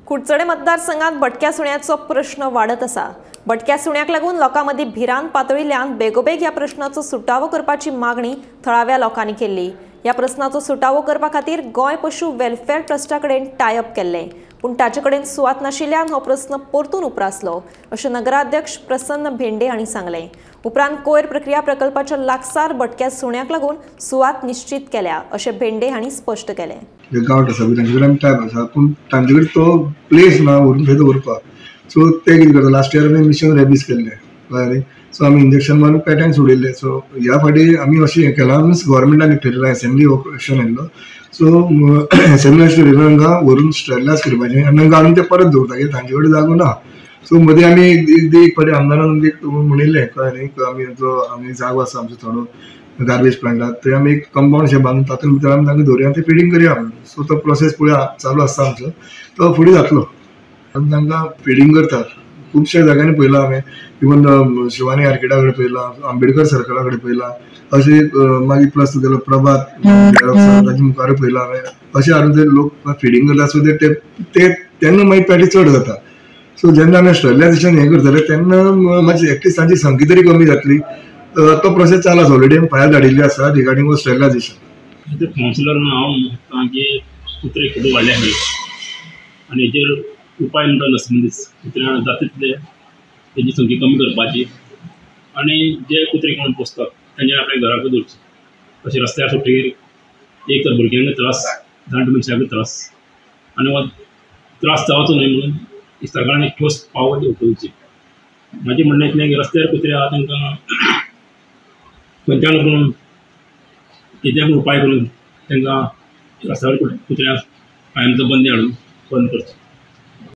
कुडचडे मतदारसंघात भटक्या सुण्याचो प्रश्न वाढत आसा। भटक्या सुण्याक लागून लोकांमदी भिरांत पातळिल्ल्यान बेगोबेग ह्या प्रश्नाचो सुटावो करपाची मागणी थळाव्या लोकांनी केल्ली। ह्या प्रश्नाचो सुटावो करपा खातीर गोंय पशु वेलफेअर ट्रस्टा कडेन टाय अप केल्लें, पूण ताचे कडेन सुवात नाशिल्ल्यान हो प्रश्न परतून उप्रासलो, अशें नगराध्यक्ष प्रसन्न भेंडे हांणी सांगलें। उपरांत कोयर प्रक्रिया प्रकल्पाच्या लागसार भटक्या सुण्याक लागून सुवात निश्चित केल्या, अशें भेंडे हांणी स्पश्ट केलें। गांवट आसा तांचे कडेन टायप आसा, पूण तांचे कडेन तो प्लेस ना व्हरून थंय दवरपाक। सो ते कितें करता, लास्ट इयर आमी मिशन रेबीज केल्लें कळ्ळें। सो आमी इंजेक्शन मारून पेट्यांक सोडिल्ले। सो ह्या फाटी आमी अशें हें केलां, मिन्स गव्हर्मेंटान एक ठरयलां, एसेंब्ली क्वेश्चन येयल्लो। सो एसेंब्ली ठरयलां तांकां व्हरून स्टेरिलायज करपाचें आनी तांकां हाडून ते परत दवरता, तांचे कडेन जागो ना। सो मदीं आमी एक फाटी आमदारान म्हणिल्लें कळ्ळें न्ही, आमी जागो आसा आमचो थोडो गार्बेज प्लांटात, थंय आमी एक कंपाउंड अशें बांदून तातूंत भितर आमी तांकां दवरुया, ते फिडींग करया म्हणून। सो तो प्रोसेस पळोवया, चालू आसा आमचो, तो फुडें जातलो। आमी तांकां फिडींग करतात। खुबश्या जाग्यांनी पळयलां हांवें, इवन शिवानी आर्किडा कडेन पळयलां, आंबेडकर सर्कला कडेन पळयलां, अशें मागीर प्लस तुगेलो प्रभात ताचे मुखार पळयलां हांवें, अशें हाडून ते लोक फिडींग करता। सो ते तेन्ना मागीर पेटी चड जाता। सो जेन्ना आमी स्टेरिलायझेशन हें करतले तेन्ना मातशी एटलीस्ट तांची संख्या तरी कमी जातली। तो प्रोसेस चालू आसा, ऑलरेडी फायल धाडिल्ली आसा रिगार्डिंग स्टेरिलायझेशन। कावन्सिलर हांव तांचे कुत्रे खूब वाडले आसात आनी हेचेर उपाय म्हणटा नसता, कुत्र्यां जाता तितले तेजी संख्या कमी करपाची आनी जे कुत्रे कोण पोसतात तांचे आपल्या घराकूच दवरचे। अशें रस्त्यार सुट्टेर एक तर भुरग्यांक त्रास, जाणटे मनशांक त्रास, आनी हो त्रास जावचो न्हय म्हणून सरकारान एक ठोस पावल उखलची। म्हाजें म्हणणें इतलें की रस्त्यार कुत्रे आहा तांकां खंयच्यान करून कित्याक उपाय करून तांकां रस्त्यार कुत्र्यांक कायमचो बंदी हाडून बंद करचो।